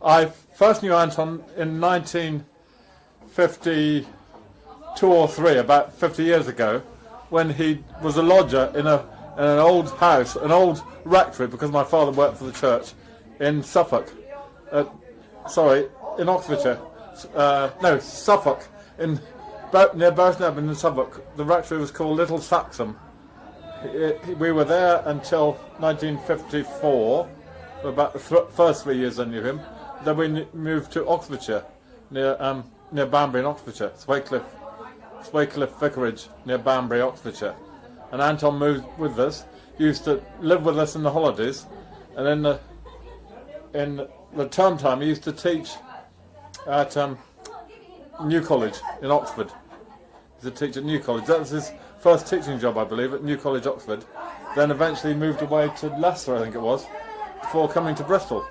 I first knew Anton in 1952 or 3, about 50 years ago, when he was a lodger in an old house, an old rectory, because my father worked for the church in Suffolk. In Oxfordshire. No, Suffolk, near Burton in Suffolk. The rectory was called Little Saxham. We were there until 1954, for about the first 3 years I knew him. Then we moved to Oxfordshire, near Banbury in Oxfordshire, Swaycliffe Vicarage, near Banbury, Oxfordshire. And Anton moved with us. He used to live with us in the holidays, and in the term time he used to teach at New College in Oxford. He used to teach at New College. That was his first teaching job, I believe, at New College, Oxford. Then eventually moved away to Leicester, I think it was, before coming to Bristol.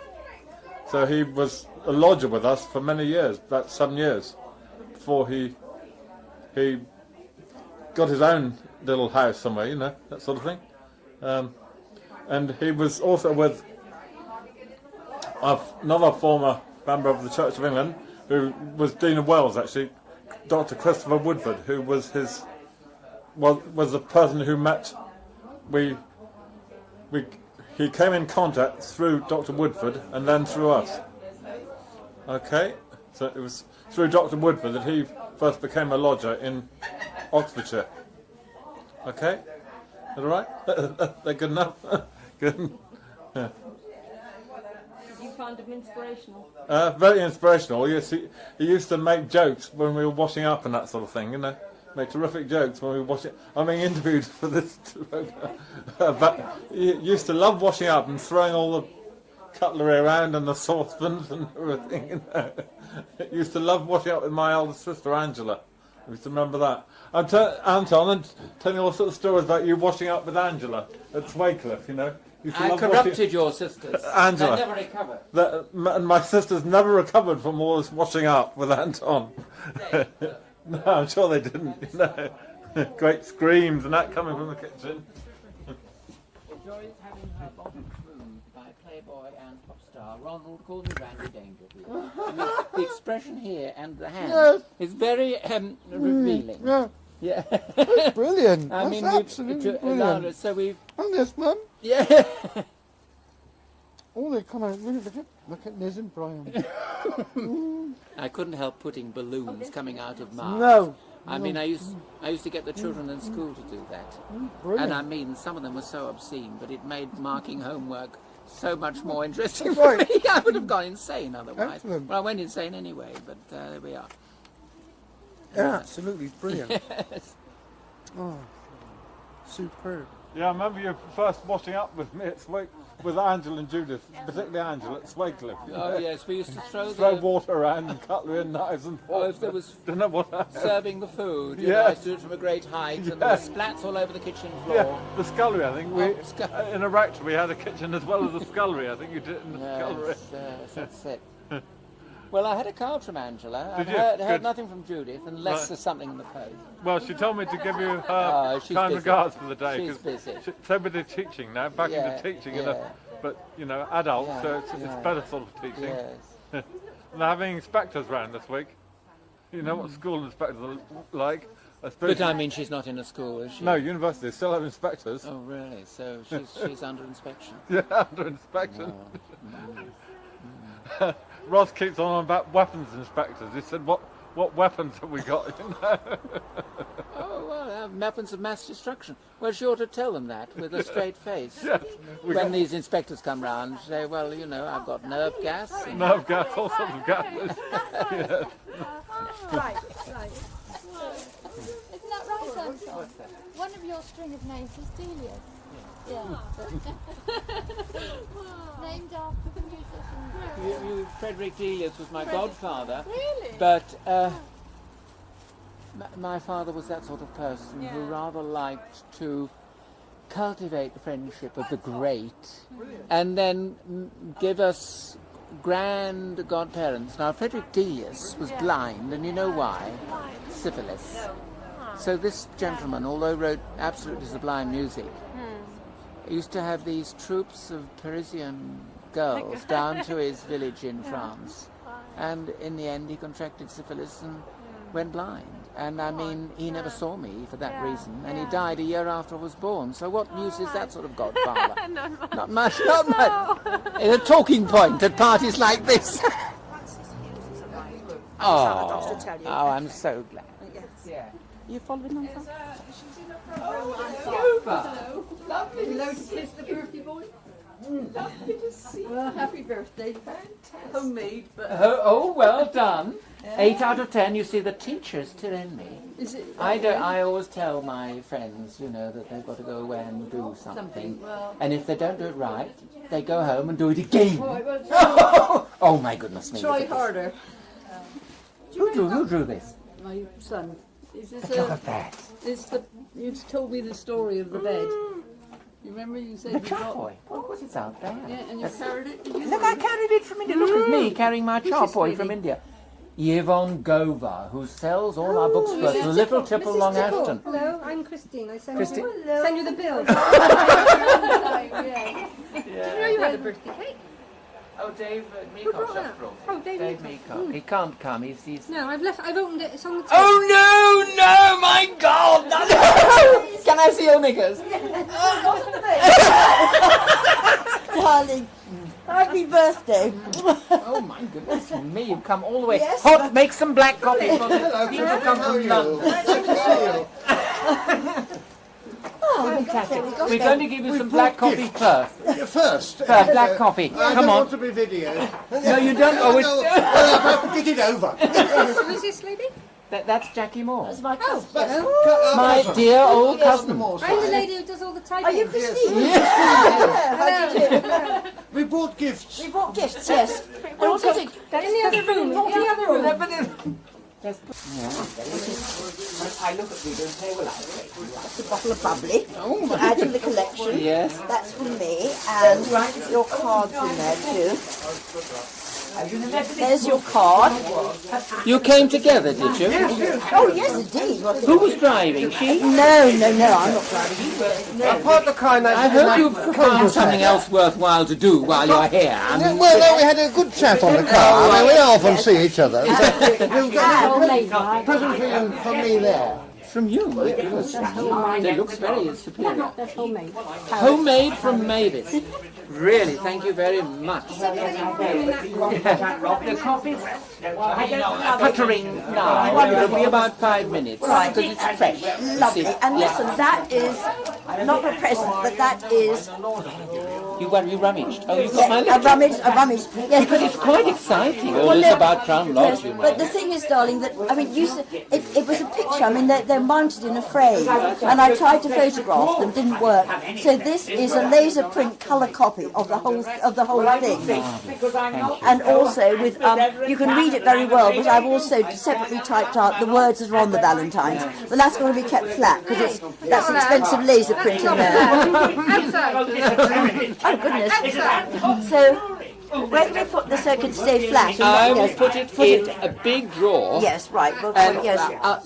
So he was a lodger with us for many years, about 7 years, before he got his own little house somewhere, you know, that sort of thing. And he was also with another former member of the Church of England, who was Dean of Wales, actually, Dr. Christopher Withwood, who was was the person who met. He came in contact through Dr. Woodford and then through us. Okay, so it was through Dr. Woodford that he first became a lodger in Oxfordshire. Okay, is that all right? They're good enough. Good. Yeah. You found him inspirational? Very inspirational. Yes, he used to make jokes when we were washing up and that sort of thing, you know. Make terrific jokes when we were washing. I'm being interviewed for this, but he used to love washing up and throwing all the cutlery around and the saucepans and everything. You know. He used to love washing up with my eldest sister Angela. I used to remember that. Anton, and telling all sorts of stories about you washing up with Angela at Swaycliffe, you know. I corrupted your sisters. Angela. They never recovered. And my sisters never recovered from all this washing up with Anton. No, I'm sure they didn't. You know. Great screams and that coming from the kitchen. Joy is having her bottom ruined by Playboy and pop star. Ronald called me Randy Dangerfield. I mean, the expression here and the hand is very revealing. Yeah. Yeah. That's brilliant. I mean, That's absolutely brilliant. So we've. And this one. Yeah. Oh, they come out. Look at Liz and Brian. I couldn't help putting balloons coming out of Mars. No. I mean, I used to get the children in school to do that. Brilliant. And I mean, some of them were so obscene, but it made marking homework so much more interesting Right. for me. I would have gone insane otherwise. Excellent. Well, I went insane anyway, but there we are. Yeah, absolutely brilliant. Yes. Oh, superb. Yeah, I remember you first washing up with me with Angela and Judith, particularly Angela at Swaycliffe. Oh yes, we used to throw water around and cutlery and knives and forks. Oh, if there was Don't know what serving the food, you Yeah. know, I stood from a great height, and there were splats all over the kitchen floor. Yeah, the scullery, I think. Scullery. In a rectory we had a kitchen as well as a scullery. I think you did it in the scullery. Yes, that's it. Well, I had a card from Angela. I've Did you? heard Good. nothing from Judith, unless Right. there's something in the post. Well, she told me to give you her Oh, she's kind busy. regards for the day. She's 'cause busy. So with the teaching now, back Yeah, into teaching, yeah. but you know, adults, Yeah, so it's yeah. better sort of teaching. Yes. And they're having inspectors round this week. You know what school inspectors are like. I suppose But I mean, she's not in a school, is she? no, universities still have inspectors. Oh, really? So she's under inspection. Yeah, under inspection. Oh. Ross keeps on about weapons inspectors. He said, what weapons have we got? You know? Oh, well, weapons of mass destruction. Well, she ought to tell them that with a straight face. Yes, we When got these inspectors come round, say, well, you know, I've got nerve gas. And nerve gas, all sorts of gases. Yes. Right. Isn't that right, Anton? One of your string of names is Delia. Yeah. Named after the musician. Frederick Delius was my godfather. Really? But my father was that sort of person who rather liked to cultivate the friendship of the great and then give us grand godparents. Now, Frederick Delius was blind, and you know why? Syphilis. So this gentleman, although wrote absolutely sublime music, used to have these troops of Parisian girls down to his village in France, and in the end he contracted syphilis and went blind. And I mean, he never saw me for that reason, and he died a year after I was born. So what use is that sort of godfather? Not much. Not much. It's a talking point at parties like this. Oh, I'm so glad. Yeah. You following on from? Lovely. Hello to kiss the birthday boy. Lovely to see. Well, happy birthday. Fantastic. Homemade, but Oh, well done. 8 out of 10. You see, the teachers still in me. is it? I always tell my friends, you know, that they've got to go away and do something. Well, And if they don't do it right, they go home and do it again. Oh my goodness me. try look at this. harder. Who drew this? My son. Is this Look at that. you told me the story of the bed. You remember you said The you chop got... boy. Of course it's out there. Yeah, and you carried it. Did you? Look, I carried it from India. Look at me carrying my chop boy from India. Yvonne Gova, who sells all our books for us, the Little Tipple Long Ashton. Hello, I'm Christine. I send Christine. send you the bill. Did you know you had a birthday cake? Oh, Dave Meacock just brought it. Oh, Dave Meacock. He can't come. He's No, I've opened it. It's on the table. Oh no, my God! No. Can I see your knickers? Darling, happy birthday. Oh my goodness me, you've come all the way. Yes, Hot, make some black coffee for the people who come How are from you? London. Nice to see you. Fantastic. We're going to give you some black coffee first. First. Black coffee. I Come don't on. want to be videoed. No, you don't. Oh, it's... Get it over. Who is this lady? That's Jackie Moore. That's my cousin. My dear old cousin. I'm the lady who does all the typing. Are you Christine? Yes. How do you do? We bought gifts. We bought gifts, yes. And also, In the other room. In the other room. I look at you and say, well, I'll take you. a bottle of bubbly. Add to the collection. Yes. That's from me. And your card's in there too. There's your card. You came together, did you? Oh, yes, indeed. Who was driving? She? No, I'm not driving. I parked the car in I hope you've found something else worthwhile to do while you're here. I mean, Well, no, we had a good chat on the car. I mean, we often see each other. We've got a present for you from me there. from you. It looks very superior. That's homemade. Homemade from Mavis. Really, thank you very much. The coffee's puttering now. It'll be about 5 minutes. Right. Because it's fresh. Lovely. See? And listen, that is not a present, but that is You rummaged. Oh, you got my a little... rummage. Yes, Because it's quite exciting, all Well, this no, about Crown Lodge, you know. But the thing is, darling, that I mean, you said it was a picture. I mean, they're mounted in a frame, and I tried to photograph them, didn't work. So this is a laser print colour copy of the whole thing, and also with you can read it very well. But I've also separately typed out the words that are on the Valentines. But that's got to be kept flat because that's expensive laser print in there. Oh goodness! So where can we put this so it can stay flat? I And will yes, put it in a big drawer. Yes, right. Well, And yes.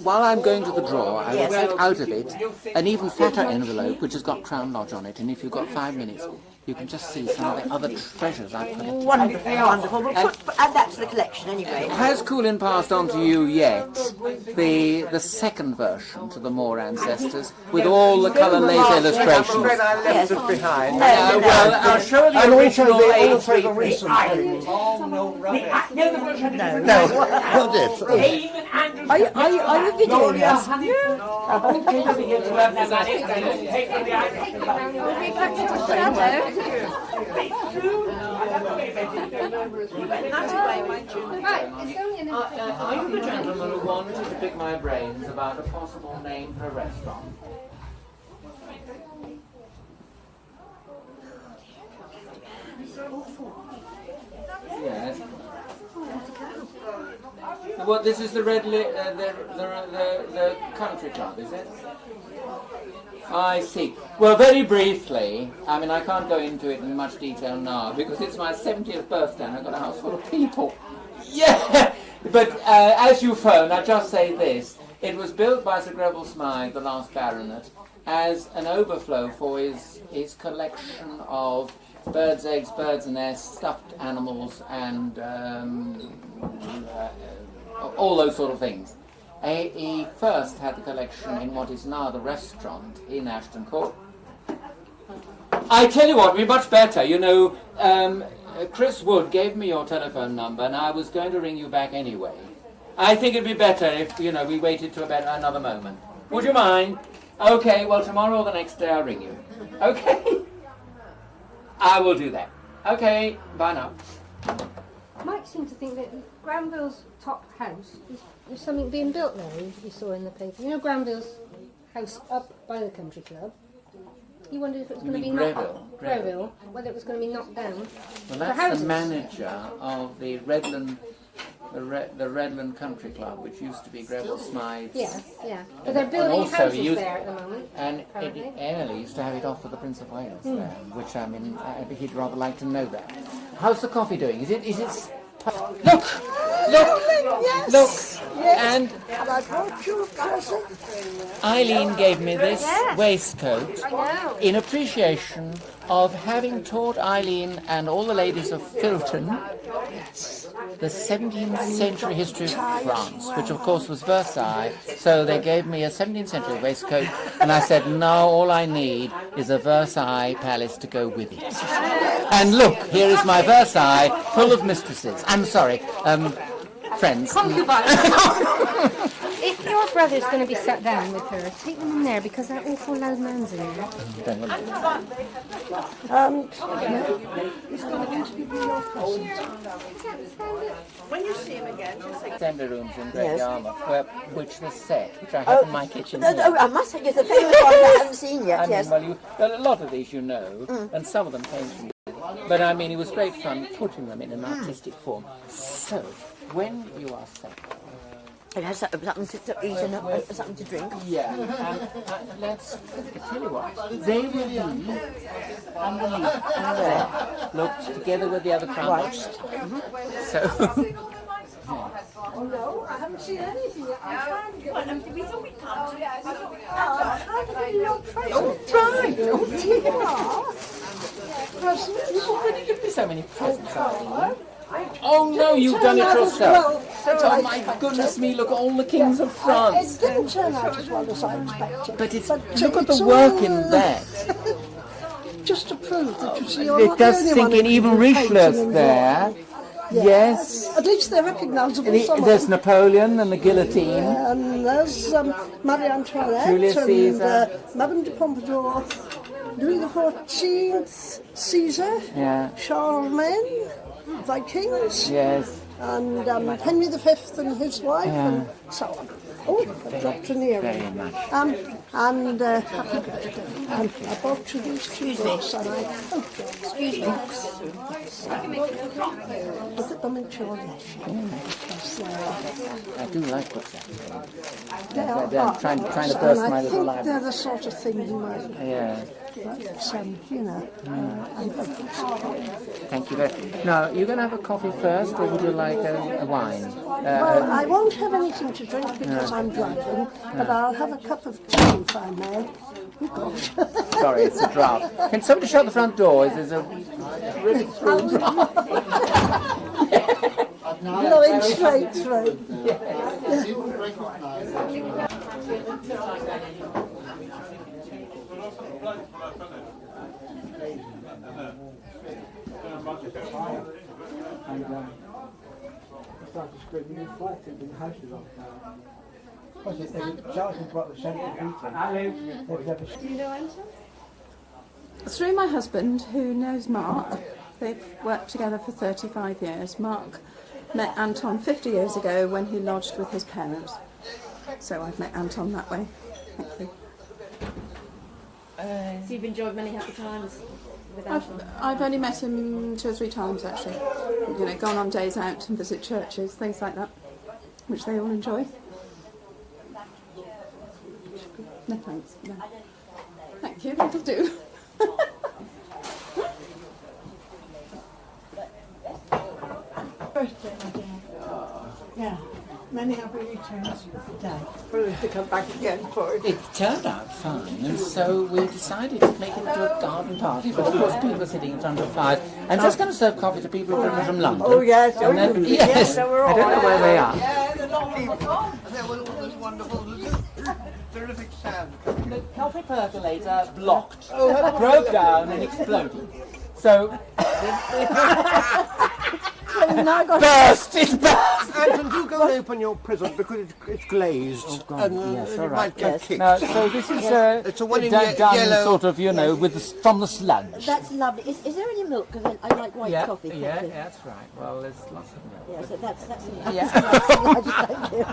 while I'm going to the drawer, I will Yes. take out of it an even fatter envelope which has got Crown Lodge on it. And if you've got 5 minutes, you can just see some of the other treasures I've put in. Wonderful, wonderful. We'll add that to the collection anyway. Has Coolin passed on to you yet the second version to the Moore ancestors with all the colour laser illustrations? Yes. behind. No, no, Well, no. I'll show the And also original the A3. recent things. No. Not it. Are you videoing us? Right, it's only an Are you the gentleman who wanted to pick my brains about a possible name for a restaurant? Yes. Well, this is the the country club, is it? I see. Well, very briefly, I mean, I can't go into it in much detail now because it's my 70th birthday and I've got a house full of people. Yeah, but as you phone, I'll just say this. It was built by Sir Greville Smythe, the last baronet, as an overflow for his collection of birds' eggs, birds' nests, stuffed animals, and all those sort of things. He first had the collection in what is now the restaurant in Ashton Court. I tell you what, it'd be much better. You know, Chris Wood gave me your telephone number, and I was going to ring you back anyway. I think it'd be better if, you know, we waited to about another moment. Would you mind? Okay, well, tomorrow or the next day I'll ring you. Okay? I will do that. Okay, bye now. Mike seemed to think that Granville's top house was something being built there. You saw in the paper. You know Granville's house up by the country club. He wondered if it was going to be knocked. Greville, whether it was going to be knocked down. Well, that's the manager of the Redland, the Redland Country Club, which used to be Greville Smythe's. Yeah, yeah. But they're building houses there at the moment. And Early used to have it off for the Prince of Wales there, which I mean, he'd rather like to know that. How's the coffee doing? Is it? Look! Yes. And I brought you a present. Eileen gave me this waistcoat in appreciation of having taught Eileen and all the ladies of Filton the 17th century history of France, which of course was Versailles. So they gave me a 17th century waistcoat, and I said, no, all I need is a Versailles palace to go with it. And look, here is my Versailles full of mistresses. I'm sorry, friends. If your brother's going to be sat down with her, take them in there because that awful loud man's in there. When you see him again, just say, Assembly rooms in Great Yarmouth, which was set, which I have in my kitchen here. I must say, it's the famous one I haven't seen yet, I mean, yes. well, a lot of these you know, and some of them came from you. But I mean, it was great fun putting them in an artistic form. So, when you are set, It has something to eat and something to drink. yeah, let's tell you what, they will be underneath there, look, together with the other crown watches. So, oh no, I haven't seen anything yet. I'm trying to get one. We thought we'd come to it. I you've already given me so many presents, Eileen. Oh no, you've done it yourself. Oh my goodness me, look at all the kings of France. It didn't turn out as well as I expected. But look at the work in that. Just to prove that you see, you're It not the does only sink one in, who even can paint Richelieu's and there. draw. Yes. At least they're recognisable. Some of There's them. Napoleon and the guillotine. And there's Marie Antoinette Julius and Caesar. Madame de Pompadour, Louis XIV, Caesar, Yeah. Charlemagne, Vikings, Yes. and Henry V and his wife, and so on. Oh, I dropped an earring. Very much. And happy birthday. And I bought you these two books, and I hope look at them in your leisure. I do like books. They're trying to burst and my I little think library. they're the sort of thing you might, Yeah. you know. Thank you very much. Now, you're going to have a coffee first, or would you like a wine? Well, I won't have anything to drink because I'm driving, but I'll have a cup of tea if I may. Oh, gosh. Sorry, it's a draft. Can somebody shut the front door? There's a really through draft. Blowing straight through. Do you know Anton? Through my husband, who knows Mark. They've worked together for 35 years. Mark met Anton 50 years ago when he lodged with his parents. So I've met Anton that way. Thank you. So you've enjoyed many happy times with Anton? I've only met him 2 or 3 times actually. You know, gone on days out and visit churches, things like that, which they all enjoy. No thanks. No. Thank you, that'll do. Birthday, my dear. Yeah. Many happy returns of the day. For us to come back again for it. It turned out fine, and so we decided to make it into a garden party. But of course, people were sitting in front of fires. I'm just going to serve coffee to people who've driven from London. Oh yes, And then, yes, I don't know where they are. Yeah, they're not people. And there was all this wonderful, terrific sound. The coffee percolator blocked, broke down, and exploded. So, burst! It's burst! Anton, do go and open your present because it's glazed. Oh, God, yes, it all might right. get kicked. Now, so this is It's a one in done yellow. sort of, you know, with from the sludge. That's lovely. Is there any milk? Because I like white coffee. Yeah, that's right. Well, there's lots of milk. Yeah, so that's Yeah. thank you.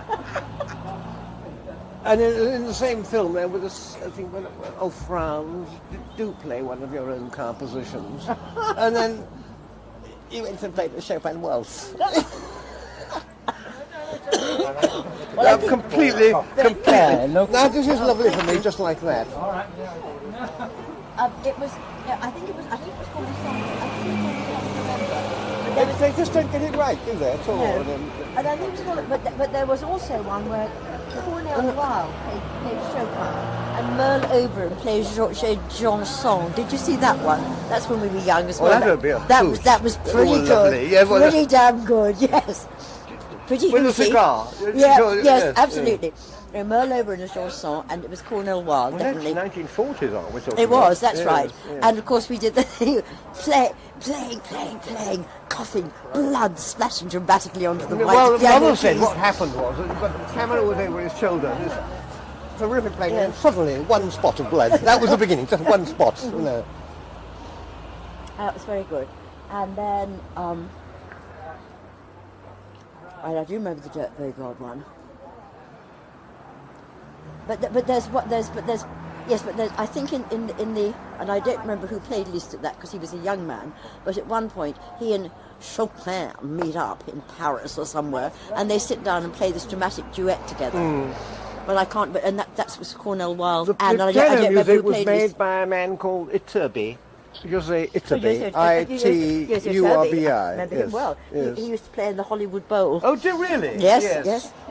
And in the same film, there was I think, oh, Franz, do play one of your own compositions. And then you went and played the Chopin waltz. Well, completely. Now this is lovely for me, just like that. All right. It was. Yeah, I think it was called a song. I think it was called a song. Remember. They just don't get it right, do they? At all. No. And I think it was called. But there was also one where Cornel Weil played Chopin and Merle Oberon played Janson. Did you see that one? That's when we were young as well. Well, that would be a that was pretty Oh, good. lovely. Yeah, well, pretty damn good. Yes. Pretty with a goofy. cigar. Yeah, Sure, yes, absolutely. Merle Oberon and Janson, and it was Cornel Weil, Well, definitely. that's 1940s, aren't we? talking It was, about? that's Yes, right. yes. And of course we did the thing, playing, coughing, blood splashing dramatically onto the white Well, piano Mother said keys. what happened was that the camera was over his shoulder. This terrific playing, Yeah. and suddenly one spot of blood. That was the beginning, just one spot. You know. It was very good. And then, I do remember the Dirk Bogarde one. But there's I think in the and I don't remember who played least at that because he was a young man. But at one point he and Chopin meet up in Paris or somewhere, and they sit down and play this dramatic duet together. But I can't. But and that was Cornel Weil. The And I piano don't remember music who was played made least. by a man called Iturbi. You say Yes, Iturbi, yes, I-T-U-R-B-I. Remember him well. Yes. He used to play in the Hollywood Bowl. Oh, did really? Yes.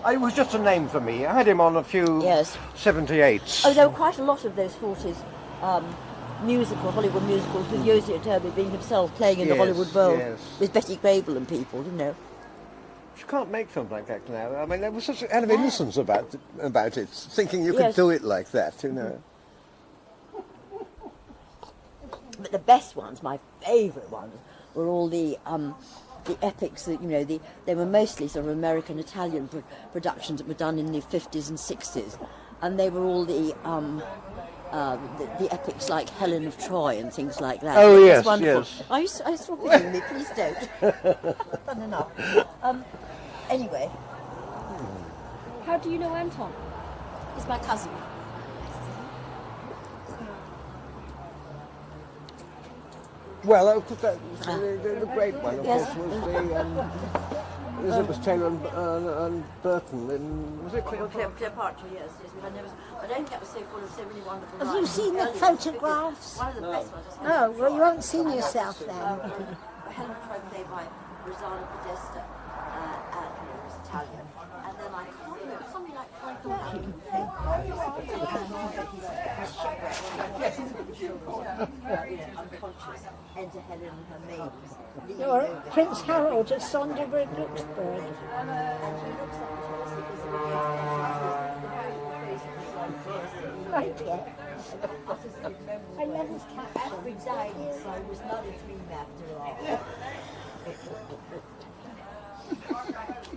It was just a name for me. I had him on a few Yes. 78s. Oh, there were quite a lot of those 40s Hollywood musicals, with Yossi Iturbi being himself playing in the Yes, Hollywood Bowl yes. with Betty Grable and people, you know. You can't make something like that now. I mean, there was such an kind of innocence about it, thinking you could Yes. do it like that, you know. But the best ones, my favourite ones, were all the epics that, you know, they were mostly sort of American Italian productions that were done in the 50s and 60s, and they were all the epics like Helen of Troy and things like that. Oh, It was yes, wonderful. yes. Are you still picking me? Please don't. I've done enough. Anyway, How do you know Anton? he's my cousin. Well, of course, the great one, of Yes. course, was the Elizabeth Taylor and Burton. Was it Cleopatra? Cleopatra, yes. I don't think that was so full of so many wonderful Have you lines. seen the Earlier, photographs? One of the best ones was Oh, well, you haven't seen yourself then. Helen of Troy played by Rosanna Podesta, and it was Italian. And then I can't remember, something like unconscious, enter Helen and her maidens. Or Prince Harold at Sonderburg-Luxembourg. And he looks at her because Right, yeah. I love his After caption. he died, so it was not a dream after all.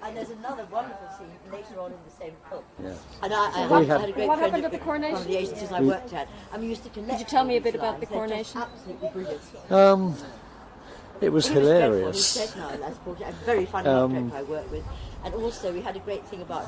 And there's another wonderful scene later on in the same film. Yes. And I had a great what friend happened at the one coronation? of the agencies I worked at. And we used to collect. Could you tell me a bit these about the lines. They're just coronation? Absolutely brilliant. It was He was dreadful. hilarious. He's dead now, last Porter. A very funny director I worked with. And also we had a great thing about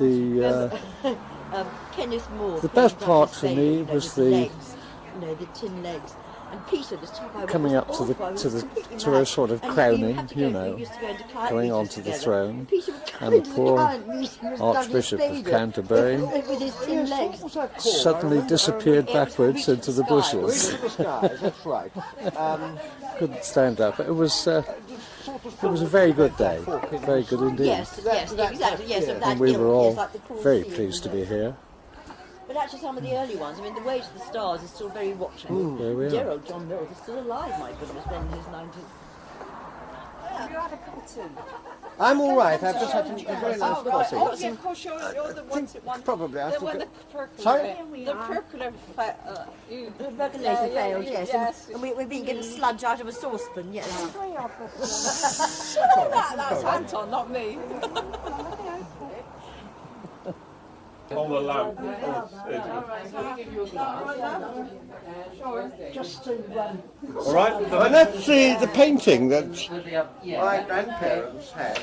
Kenneth Moore. the playing best part Douglas for Fader, me you know, was with the legs, you know, the tin legs. And Peter, this chap I coming was up to the awful. I was to the completely to mad. a sort of And crowning, had to you go- know, we used to go into client going meetings on to the together. throne, Peter would come and the into poor client meeting with Archbishop Douglas of Fader Canterbury with his tin legs. suddenly disappeared backwards into the bushes. Into the skies, that's right. Couldn't stand up. It was Sort It was a very good day, very good indeed. Yes, exactly. Yes, of that And we ilk, were all yes, like the cool very sea. pleased to be here. But actually, some of the early ones. I mean, the Way to the Stars is still very watchable. There we Dear are. old John Mills is still alive. My goodness, when in his 90s. I'm all right. I've just had a very nice coffee. Oh, yeah, of course, you're the ones that want Probably. I the still one get... that percolates. Sorry? The percolator The percolator failed, yes. yes. And we've been getting sludge out of a saucepan, yes. That's Anton, not me. All the lamp. Just to All right. And that's the painting that my grandparents had.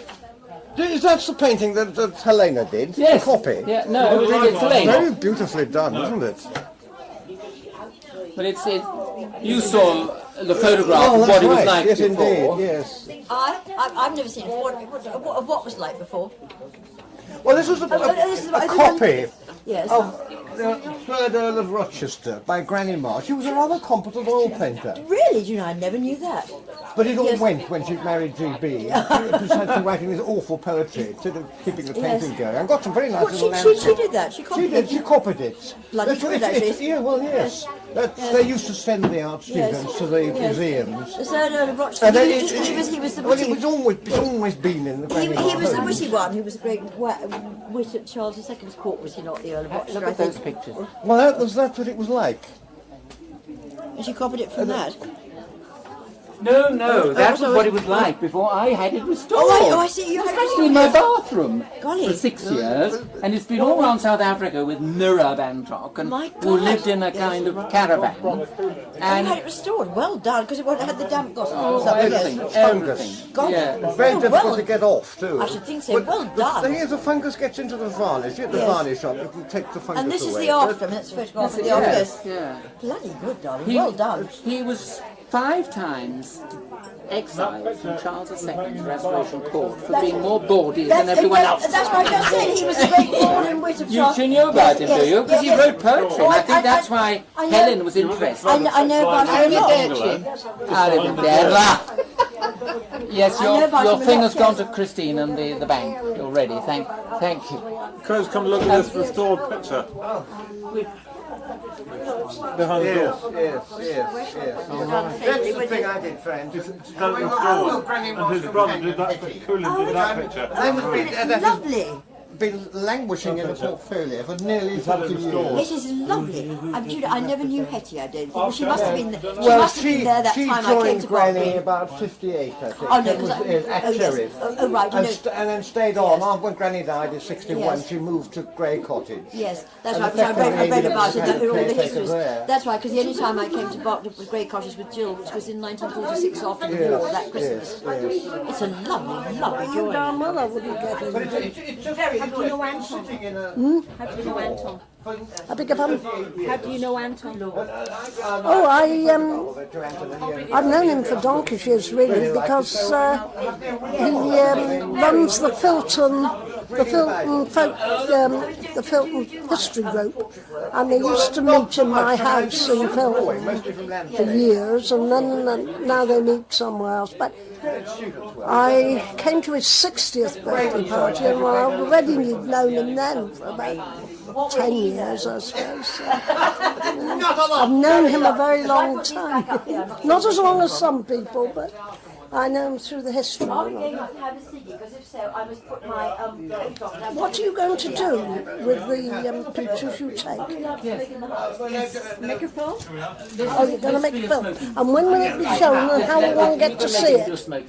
Is that the painting that Helena did? Yes. The copy? Yeah, no, it's Helena. Very beautifully done, isn't it? But you saw the photograph Oh, of that's what it was right. like Yes, before. indeed, yes. I've never seen it. What was like before? Well, this was a copy Yes. of the Third Earl of Rochester by Granny Marsh. She was a rather competent oil painter. Really? Do you know, I never knew that. But it all Yes. went when she married GB. She had to writing this awful poetry instead of keeping the painting going. And got some very nice little She landscapes. did that. She She copied did, it. she copied it. Bloody That's what good, it is. actually. Yeah, well, yes. They used to send the art students to the museums. The Third Earl of Rochester. And then He was the well, witty. it's always been in the Granny He Marsh was the home. witty one. He was a great wit at Charles II's court, was he not, the Earl of Rochester? Look I at those think. pictures. Well, that's what it was like. And she copied it from that. No, that was so what it- it was like before I had it restored. Oh, I see. You had it Especially in my bathroom Golly. for 6 years, and it's been all around South Africa with Mira Bantok, and My who God. lived in a kind of caravan. And you had And it restored. Well done, because it had the damp gossip and oh, stuff. everything, Yes. everything. God. Yeah. Very Oh, difficult well, to get off, too. I should think so. Well The done. thing is, the fungus gets into the varnish. At the Yes. varnish shop, you can take the fungus And this is away. the after. I mean, that's the photograph of the Yes, after. yeah. Bloody good, darling. Well done. He was 5 times exiled from Charles II's Restoration Court for being more bawdy than everyone else. That's what I just said. He was a great born and wit of You Charles. should know about him, do you? Because he wrote poetry, Oh, and I think that's why I know- Helen was interested. I know about him a lot. Arrivederci. Yes, I know about your him a thing lot, has gone yes. to Christine and the bank already. Thank you. Come look at this restored picture. Behind the door. Yes. That's the thing I did, friend. Done it restored. And his brother did that, Coolin did that picture. It's lovely. Been languishing in the portfolio for nearly He's had it 40 restored. years. It is lovely. Judah, I never knew Hetty, I don't think. Well, she must have been there. She Well, must have been there that she time I came joined to Granny Bobby. about 58, I think. Oh, no, It was, because at oh, yes. Sheriff. Oh, right, you And, know. and then stayed on. Yes. When Granny died in 61, Yes. she moved to Grey Cottage. Yes, that's And right, because I read effectively about it, had all the caretaker histories. there. That's right, because the only time I came to Bartlett was Grey Cottage with Jill, which was in 1946 after the war, that Christmas. It's a lovely, lovely joy. our mother wouldn't get But it. it's just Very it's good. just sitting in a... How do you know Anton? I beg your pardon? How do you know Anton? Oh, I've known him for donkey's years, really, because he runs the Filton History Group, and they used to meet in my house in Filton for years, and then now they meet somewhere else. But I came to his 60th birthday party, and I already known him then for about 10 years, I suppose. So, I've known him a very long time. Not as long as some people, but I know him through the history. Are we going to have a ciggy? Because if so, I must put my coat on. What are you going to do with the pictures you take? Make a film? Oh, you're going to make a film. And when will it be shown, and how will one get to see it? Christine's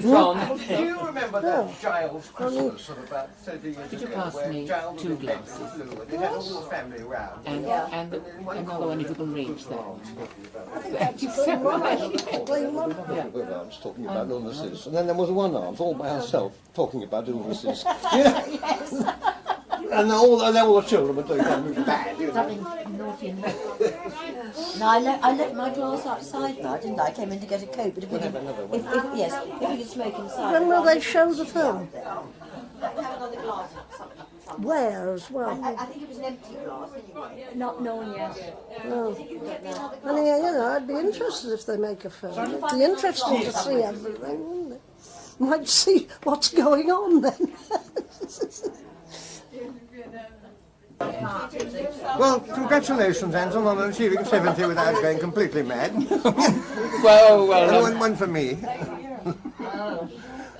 gone. Do you remember that Giles Christmas sort of about 30 years Could you ago, pass where me Giles 2 was glasses? blue and he had all his family around? And another one if you can reach that. With arms talking about illnesses, and then there was one arm all by herself talking about illnesses. You know? And all the children were doing something bad. You know? Something naughty and No, I left my glass outside now, didn't I? I came in to get a coat, but if we could, if we could smoke inside. When will they show the film? Have another glass. Where as well? I think it was an empty glass anyway. Not known yet. Oh. And you know, I'd be interested if they make a film. It'd be interesting to see everything, wouldn't it? Might see what's going on then. Well, congratulations, Anton, on achieving 70 without going completely mad. Well, And one for me.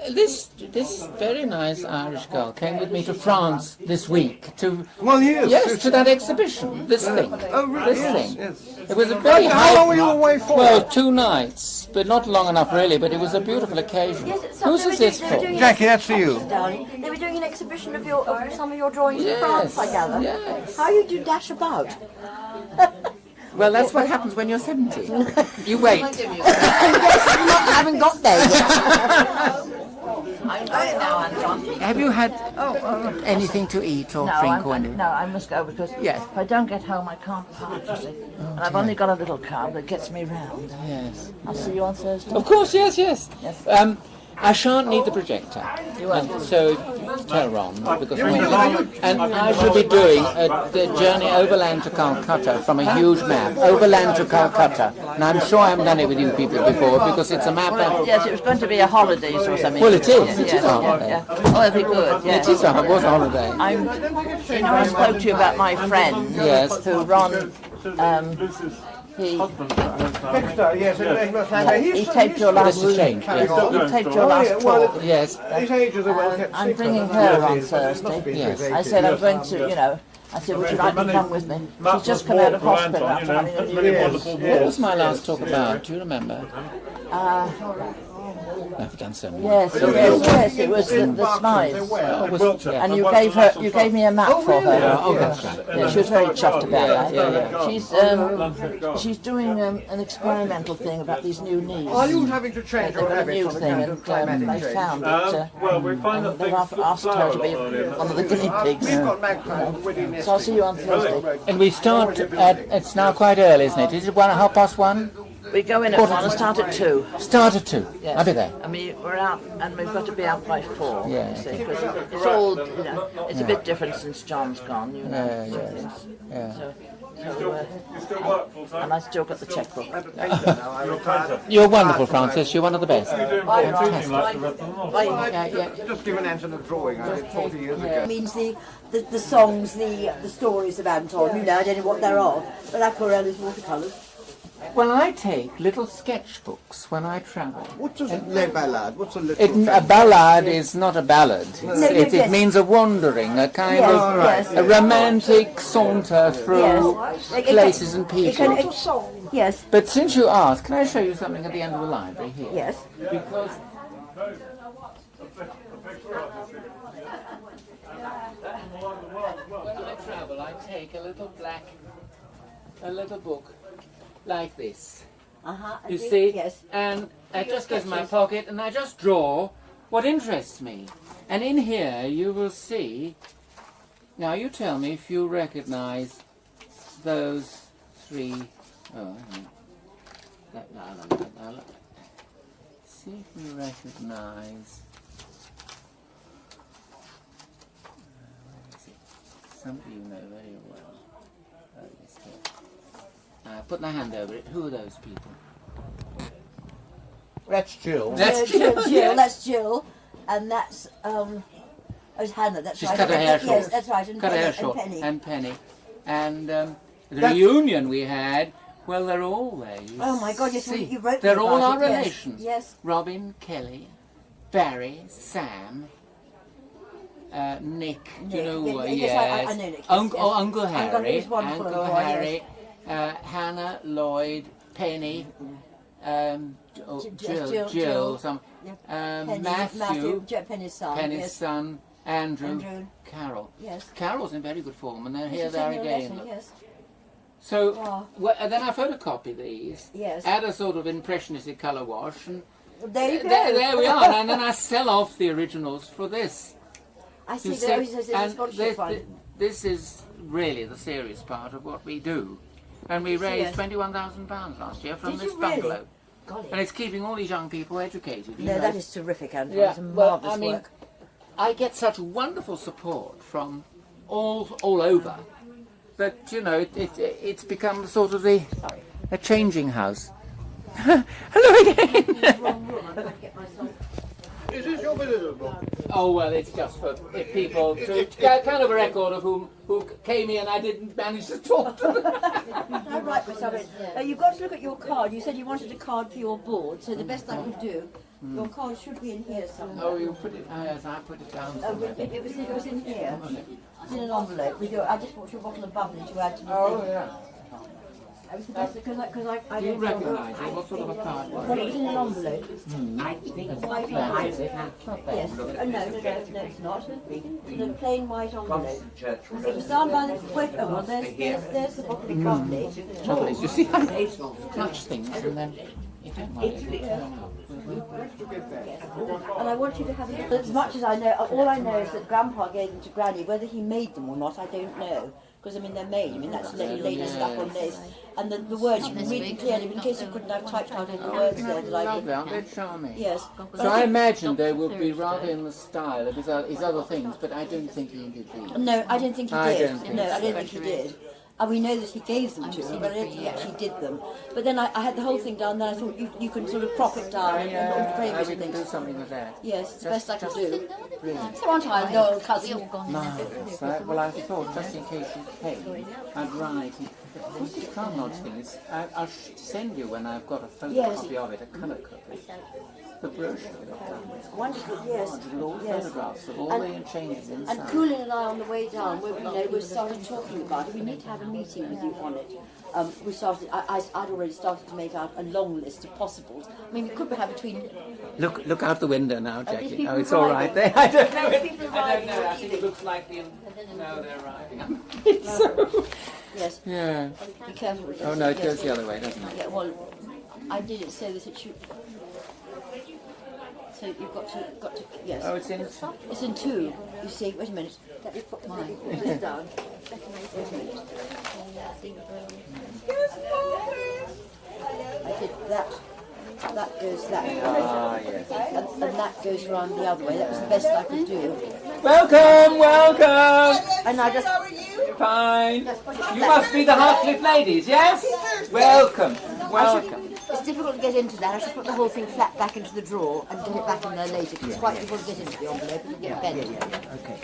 This very nice Irish girl came with me to France this week to yes, to that exhibition. This thing. Oh, really? This thing. Yes. It was a very How long were you away for? Well, 2 nights, but not long enough really. But it was a beautiful occasion. Whose is this for? Jackie, that's for you. Darling, they were doing an exhibition of some of your drawings in Yes, France, I gather. yes. How you do dash about? Well, that's what happens when you're 70. You wait. I haven't got there yet. I'm going now, Anton. Have you had anything to eat or drink or anything? No, I must go because if I don't get home, I can't park, you see. And I've only got a little car that gets me round. Yes. I'll see you on Thursday. Of course, yes. I shan't need the projector. You won't. And so tell Ron because and I shall be doing the journey overland to Calcutta from a huge map. Overland to Calcutta. And I'm sure I haven't done it with you people before because it's a map that... Yes, it was going to be a holiday or something. Well, it is. It is a holiday. Yeah. Oh, that'd be good. Yes. It is it was a holiday. I spoke to you about my friend. Yes. Who Ron. He taped your last. This has changed. Yes. He taped your last talk. Yes. I'm bringing her on Thursday. Yes. I said I'm going to, I said, would you like to come with me? She's just come out of hospital after having a new What was my last talk about? Do you remember? I've done so many. Yes, it was the Smythes. And you gave me a map for her. Oh, that's right. Yeah, she was very chuffed about that. Yeah. She's doing an experimental thing about these new knees. Are you having to change They've your got a new habits on thing, account and of climatic they change? found that they've asked her to be one of the guinea pigs. We've got magpies waiting next So I'll see you on Thursday. And we start at, it's now quite early, isn't it? Is it 1:30? We go in at 1 and start at 2. Start at 2. Yes. I'll be there. I mean, we're out, and we've got to be out by 4. Yeah, You see, because it's all, it's a bit different since John's gone, Yeah. So, and I still got the checkbook. You're wonderful, Francis. You're one of the best. Just given Anton a drawing I did 40 years ago. It means the songs, the stories of Anton, I don't know what they're of, but aquarelles, watercolours. Well, I take little sketchbooks when I travel. What's a le ballade? What's a little... A ballad is not a ballad. It means a wandering, a kind of a romantic saunter through places and people. Yes. But since you ask, can I show you something at the end of the library here? Yes. Because when I travel, I take a little book like this. You see? Yes. And I just goes in my pocket and I just draw what interests me. And in here you will see, now you tell me if you recognize those 3, see if you recognize, some of you know very well. Put my hand over it. Who are those people? That's Jill. That's Jill. That's Jill, and that's it's Hannah. That's She's right. cut her hair short. Yes, that's right. And cut her hair short. Penny. And Penny. And the reunion we had. Well, they're all there. Oh my God! Yes, see. you wrote. They're all about our it, relations. Yes. Robin, Kelly, Barry, Sam. Nick, do you know who? Yes, I know Nick. Uncle Harry, Uncle Harry, Hannah, Lloyd, Penny, Jill, Matthew, Penny's son, Andrew, Carol. Yes. Carol's in very good form, and they're here there again. Yes. So then I photocopy these, add a sort of impressionistic colour wash, and there you go. There we are, and then I sell off the originals for this. I see. This is really the serious part of what we do. And we raised £21,000 last year from this bungalow. Golly. And it's keeping all these young people educated. No, that is terrific, Anton. Yeah, It's a marvellous work. I get such wonderful support from all over. But you know, it's become sort of a changing house. Hello again. Is this your visitor's book? Oh well, it's just for people to get kind of a record of who came here and I didn't manage to talk to them. All right, Miss Owen. You've got to look at your card. You said you wanted a card for your board, so the best I could do, your card should be in here somewhere. Oh, you put it. Yes, I put it down. It was in here. It's in an envelope. I just bought you a bottle of bubbly to add to the Oh thing. yeah. It was the best because I Do you don't recognise it? What sort of a card was Well, it? it was in an envelope. White That is envelope. it. Not bad. Yes. No, it's not. It's a plain white envelope. It was down by the wait. Oh, well, there's the bottle of bubbly. Trouble is, you see, I clutch things and then you don't mind it turn out. And I want you to have it. As much as I know, all I know is that Grandpa gave them to Granny. Whether he made them or not, I don't know. Because I mean, they're made. I mean, that's later stuff on this. And the words, you can read them clearly, in case you couldn't have typed out all the words there that I Lovely, aren't they charming? Yes. So I imagine they would be rather in the style of his other things, but I don't think he did these. No, I don't think he I did. don't think No, so. I don't think he did. And we know that he gave them to him, but I don't think he actually did them. But then I had the whole thing done, then I thought you can sort of prop it down and frame it we and can do things. something with that. Yes, it's the best I could do. Brilliant. So aren't I, loyal cousin? Marvellous. Well, I thought just in case you came, I'd write. Because you can't lodge things. I'll send you when I've got a photocopy of it, a colour copy. The brochure got done. Wonderful, yes. All Yes. photographs of all the changes inside. And Coolin and I on the way down, we started talking about it. We need to have a meeting with you on it. We started. I'd already started to make out a long list of possibles. I mean, we could have between. Look out the window now, these Jackie. people Oh, it's all right arriving? there. I don't know. People I arriving don't know. or I think it looks like the. No, they're arriving. Yes. Yeah. Be careful. Oh no, it Yes. goes the other way, doesn't it? Yeah. Well, I did it so that it should. So you've got to. Yes. Oh, it's in. It's in two. You see. Wait a minute. Let me put this down. Wait a minute. I did that. That goes that way. Ah, yes. And that goes round the other way. That was the best I could do. Welcome, welcome. And I just. Fine. You must be the Hartcliffe ladies, yes? Welcome, welcome. It's difficult to get into that. I should put the whole thing flat back into the drawer and get it back in there later. Because it's quite difficult to get into the envelope and get bent. Okay.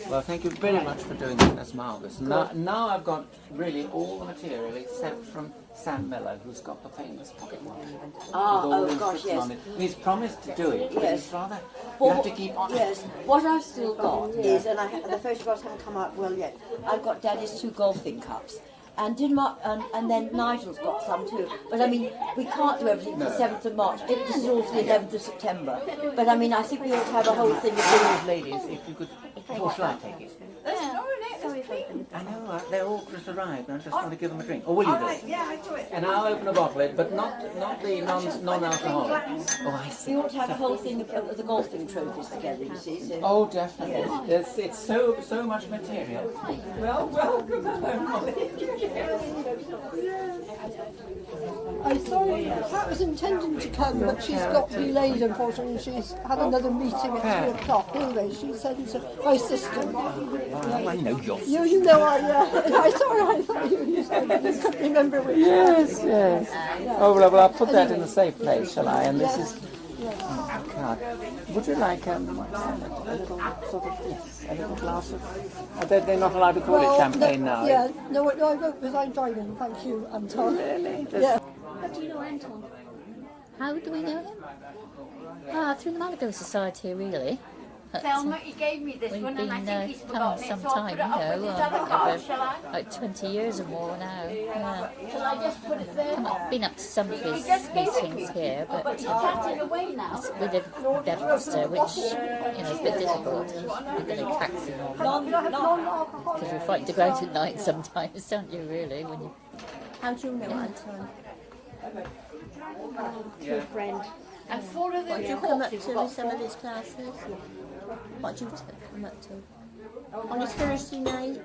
Well, thank you very much for doing that. That's marvellous. Now I've got really all the material except from Sam Miller, who's got the famous pocket watch. Ah, with all oh the gosh, inscriptions yes. on it. And he's promised to do it, but Yes. it's rather... Well, you have to keep on. Yes. What I've still got is, and the photographs haven't come out well yet. I've got Daddy's 2 golfing cups. And and then Nigel's got some too. But I mean, we can't do everything for the 7th of March. This is all for the 11th of September. But I mean, I think we ought to have a whole thing of Ladies, if you could... Or shall I take it? I know, they're all just arrived. I just want to give them a drink. Or will you do it? Yeah, I do it. And I'll open a bottle, but not the non-alcoholic. Oh, I see. we ought to have a whole thing of the golfing trophies together, you see. So. Oh, definitely. It's so much material. Well, welcome. I thought Pat was intending to come, but she's got delayed, unfortunately. She's had another meeting at 3 o'clock. Anyway, she sent my sister. Oh, I know yours. You know, I thought you said you couldn't remember which. Yes. Oh, well, I'll put that in a safe place, shall I? And this is... Oh, God. Would you like a little sort of... Yes, a little glass of... They're not allowed to call it champagne now. Yeah, no, I won't because I'm driving. Thank you, Anton. Really? Yeah. How do you know Anton? How do we know him? Through the Malago Society, really. Thelma, he gave me this We've one been and I think he's coming forgotten some it, so I'll time, put it up with his other over card, shall I? like 20 years or more now. Yeah. Shall I just put it there? Been up to some of his just gave it meetings me. here, But but he's chatting away now. we live in Devonster, which is a bit difficult. We've got a taxi because you're frightened to go out at night sometimes, don't you? Really, when you. How do you know Anton? To a friend. And 4 of them What do you come up to with some of his classes? What do you come up to? on a Thursday night.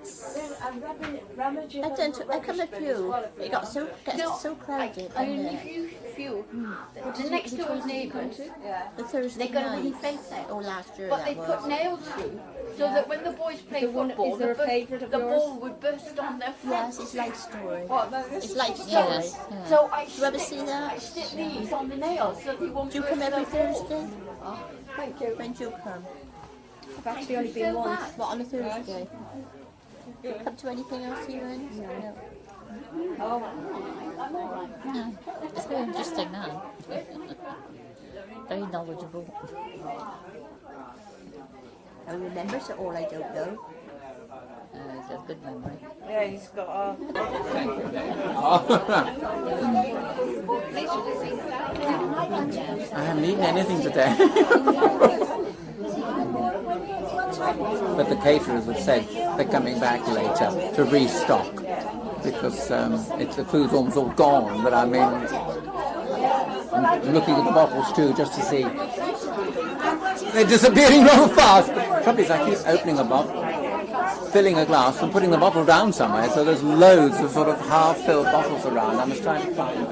I come a few. It gets so crowded. Only few. The next door neighbours, The Thursday they got a night. wooden fence out. Oh, last year But they that put was. nails through so that when the boys play football, is there a favourite of the yours? ball would burst on their front. Yes, it's life story. What, no, this It's is life just- story. Yes. Yeah. So I Do you ever see that? I stick these on the nails so they won't Do you burst come every their ball. Thursday? Thank you. When do you come? I've actually only been once. What, on a Thursday? Come to anything else, you in? No. No, it's very interesting now. Very knowledgeable. I remember, so all I don't know. He's got a good memory. Yeah, he's got a... I haven't eaten anything today. But the caterers have said they're coming back later to restock because the food's almost all gone. But I mean, I'm looking at the bottles too just to see. They're disappearing rather fast. The trouble is I keep opening a bottle, filling a glass and putting the bottle down somewhere, so there's loads of sort of half-filled bottles around. I must try and find